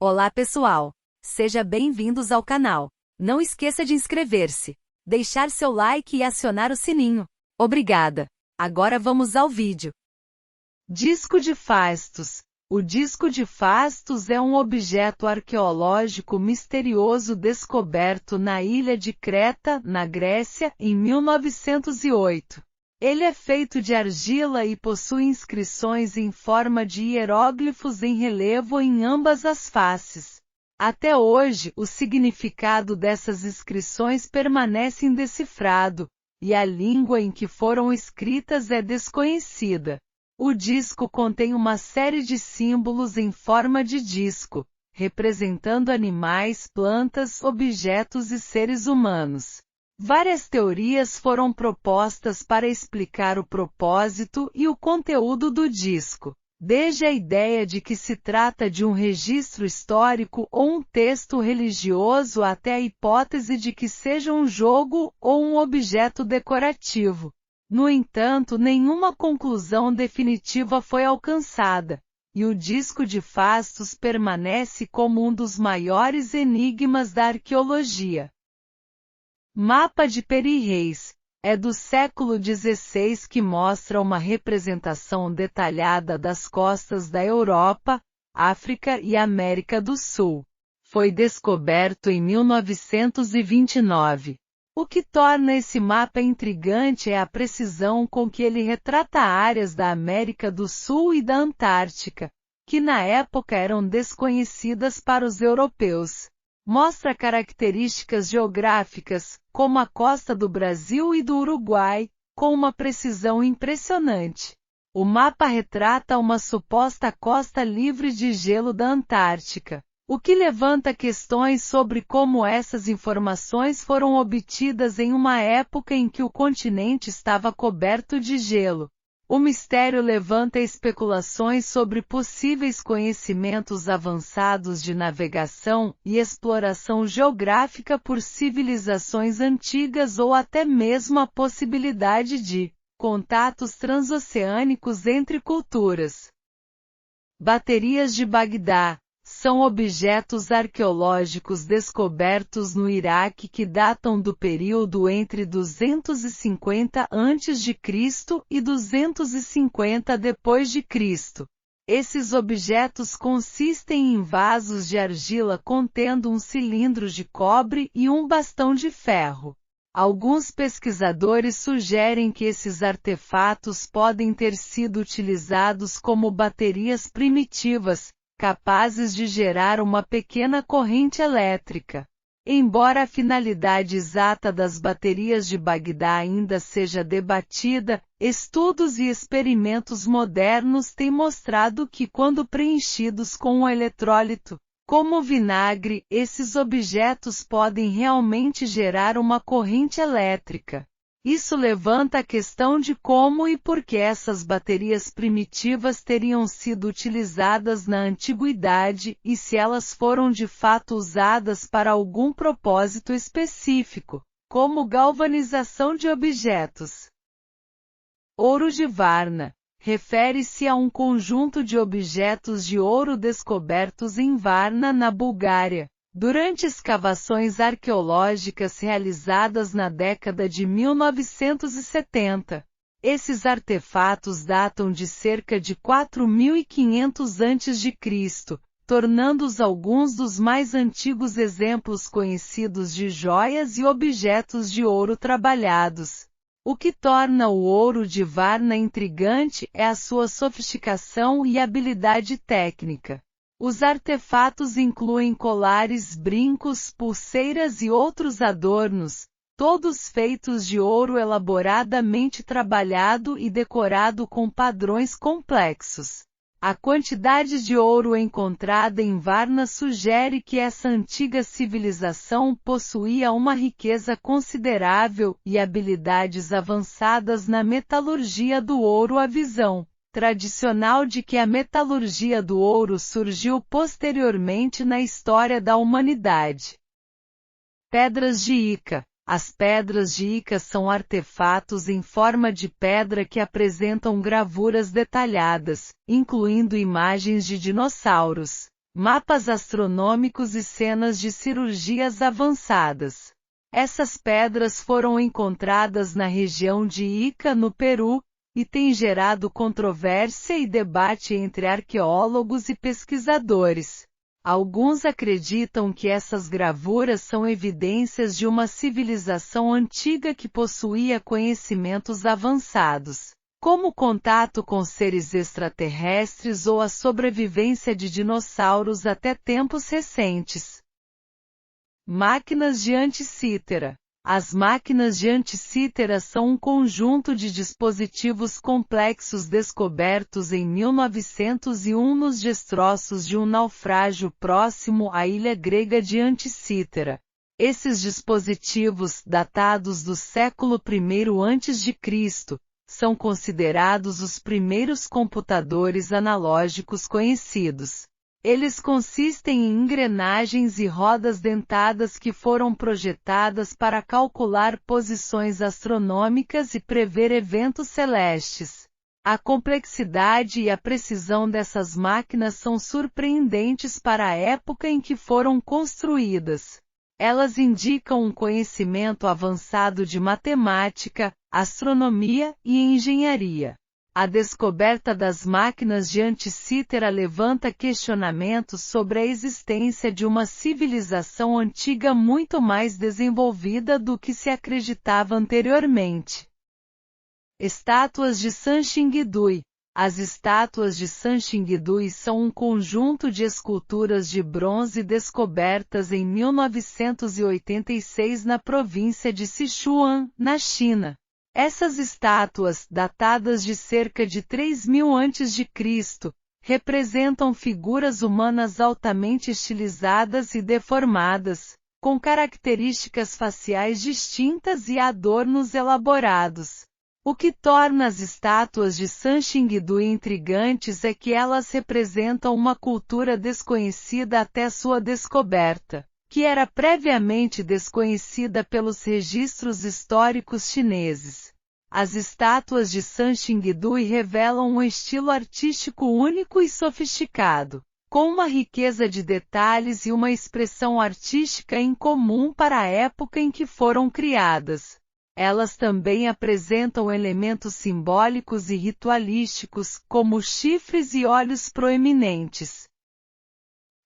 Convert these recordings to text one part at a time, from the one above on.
Olá pessoal! Seja bem-vindos ao canal. Não esqueça de inscrever-se, deixar seu like e acionar o sininho. Obrigada! Agora vamos ao vídeo. Disco de Fastos. O disco de Fastos é um objeto arqueológico misterioso descoberto na ilha de Creta, na Grécia, em 1908. Ele é feito de argila e possui inscrições em forma de hieróglifos em relevo em ambas as faces. Até hoje, o significado dessas inscrições permanece indecifrado, e a língua em que foram escritas é desconhecida. O disco contém uma série de símbolos em forma de disco, representando animais, plantas, objetos e seres humanos. Várias teorias foram propostas para explicar o propósito e o conteúdo do disco, desde a ideia de que se trata de um registro histórico ou um texto religioso até a hipótese de que seja um jogo ou um objeto decorativo. No entanto, nenhuma conclusão definitiva foi alcançada, e o disco de Fastos permanece como um dos maiores enigmas da arqueologia. Mapa de Peri-Reis. É do século XVI que mostra uma representação detalhada das costas da Europa, África e América do Sul. Foi descoberto em 1929. O que torna esse mapa intrigante é a precisão com que ele retrata áreas da América do Sul e da Antártica, que na época eram desconhecidas para os europeus. Mostra características geográficas, como a costa do Brasil e do Uruguai, com uma precisão impressionante. O mapa retrata uma suposta costa livre de gelo da Antártica, o que levanta questões sobre como essas informações foram obtidas em uma época em que o continente estava coberto de gelo. O mistério levanta especulações sobre possíveis conhecimentos avançados de navegação e exploração geográfica por civilizações antigas ou até mesmo a possibilidade de contatos transoceânicos entre culturas. Baterias de Bagdá. São objetos arqueológicos descobertos no Iraque que datam do período entre 250 a.C. e 250 d.C. Esses objetos consistem em vasos de argila contendo um cilindro de cobre e um bastão de ferro. Alguns pesquisadores sugerem que esses artefatos podem ter sido utilizados como baterias primitivas, capazes de gerar uma pequena corrente elétrica. Embora a finalidade exata das baterias de Bagdá ainda seja debatida, estudos e experimentos modernos têm mostrado que quando preenchidos com um eletrólito, como vinagre, esses objetos podem realmente gerar uma corrente elétrica. Isso levanta a questão de como e por que essas baterias primitivas teriam sido utilizadas na antiguidade e se elas foram de fato usadas para algum propósito específico, como galvanização de objetos. Ouro de Varna. Refere-se a um conjunto de objetos de ouro descobertos em Varna, na Bulgária, durante escavações arqueológicas realizadas na década de 1970. Esses artefatos datam de cerca de 4.500 a.C., tornando-os alguns dos mais antigos exemplos conhecidos de joias e objetos de ouro trabalhados. O que torna o ouro de Varna intrigante é a sua sofisticação e habilidade técnica. Os artefatos incluem colares, brincos, pulseiras e outros adornos, todos feitos de ouro elaboradamente trabalhado e decorado com padrões complexos. A quantidade de ouro encontrada em Varna sugere que essa antiga civilização possuía uma riqueza considerável e habilidades avançadas na metalurgia do ouro. A visão tradicional de que a metalurgia do ouro surgiu posteriormente na história da humanidade. Pedras de Ica. As pedras de Ica são artefatos em forma de pedra que apresentam gravuras detalhadas, incluindo imagens de dinossauros. mapas astronômicos e cenas de cirurgias avançadas. Essas pedras foram encontradas na região de Ica, no Peru, e têm gerado controvérsia e debate entre arqueólogos e pesquisadores. Alguns acreditam que essas gravuras são evidências de uma civilização antiga que possuía conhecimentos avançados, como o contato com seres extraterrestres ou a sobrevivência de dinossauros até tempos recentes. Máquinas de Anticythera. As máquinas de Anticythera são um conjunto de dispositivos complexos descobertos em 1901 nos destroços de um naufrágio próximo à ilha grega de Anticythera. Esses dispositivos, datados do século I a.C., são considerados os primeiros computadores analógicos conhecidos. Eles consistem em engrenagens e rodas dentadas que foram projetadas para calcular posições astronômicas e prever eventos celestes. A complexidade e a precisão dessas máquinas são surpreendentes para a época em que foram construídas. Elas indicam um conhecimento avançado de matemática, astronomia e engenharia. A descoberta das máquinas de Anticythera levanta questionamentos sobre a existência de uma civilização antiga muito mais desenvolvida do que se acreditava anteriormente. Estátuas de Sanxingdui. As estátuas de Sanxingdui são um conjunto de esculturas de bronze descobertas em 1986 na província de Sichuan, na China. Essas estátuas, datadas de cerca de 3000 a.C., representam figuras humanas altamente estilizadas e deformadas, com características faciais distintas e adornos elaborados. O que torna as estátuas de Sanxingdui intrigantes é que elas representam uma cultura desconhecida até sua descoberta, que era previamente desconhecida pelos registros históricos chineses. As estátuas de Sanxingdui revelam um estilo artístico único e sofisticado, com uma riqueza de detalhes e uma expressão artística incomum para a época em que foram criadas. Elas também apresentam elementos simbólicos e ritualísticos, como chifres e olhos proeminentes.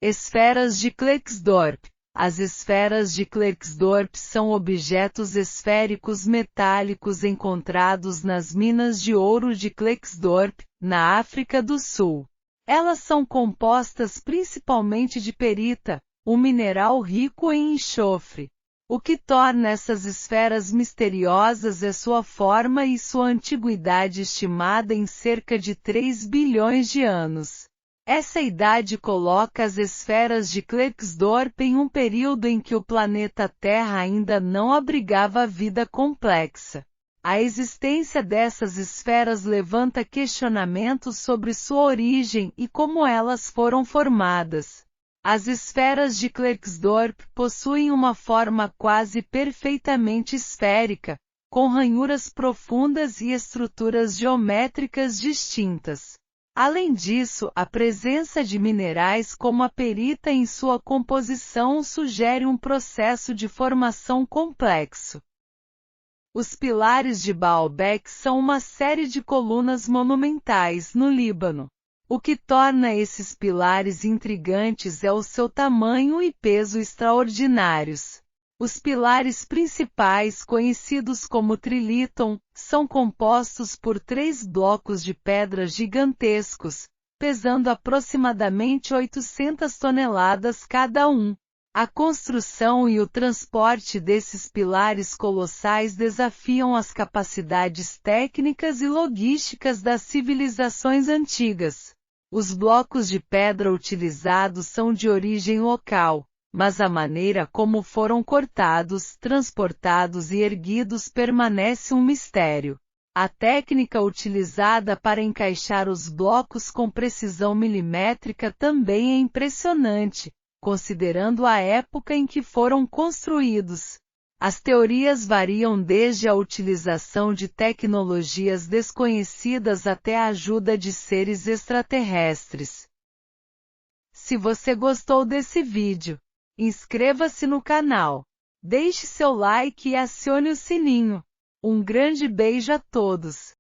Esferas de Klerksdorp. As esferas de Klerksdorp são objetos esféricos metálicos encontrados nas minas de ouro de Klerksdorp, na África do Sul. Elas são compostas principalmente de perita, um mineral rico em enxofre. O que torna essas esferas misteriosas é sua forma e sua antiguidade estimada em cerca de 3 bilhões de anos. Essa idade coloca as esferas de Klerksdorp em um período em que o planeta Terra ainda não abrigava vida complexa. A existência dessas esferas levanta questionamentos sobre sua origem e como elas foram formadas. As esferas de Klerksdorp possuem uma forma quase perfeitamente esférica, com ranhuras profundas e estruturas geométricas distintas. Além disso, a presença de minerais como a perita em sua composição sugere um processo de formação complexo. Os pilares de Baalbek são uma série de colunas monumentais no Líbano. O que torna esses pilares intrigantes é o seu tamanho e peso extraordinários. Os pilares principais, conhecidos como trilithon, são compostos por 3 blocos de pedra gigantescos, pesando aproximadamente 800 toneladas cada um. A construção e o transporte desses pilares colossais desafiam as capacidades técnicas e logísticas das civilizações antigas. Os blocos de pedra utilizados são de origem local, mas a maneira como foram cortados, transportados e erguidos permanece um mistério. A técnica utilizada para encaixar os blocos com precisão milimétrica também é impressionante, considerando a época em que foram construídos. As teorias variam desde a utilização de tecnologias desconhecidas até a ajuda de seres extraterrestres. Se você gostou desse vídeo, inscreva-se no canal, deixe seu like e acione o sininho. Um grande beijo a todos!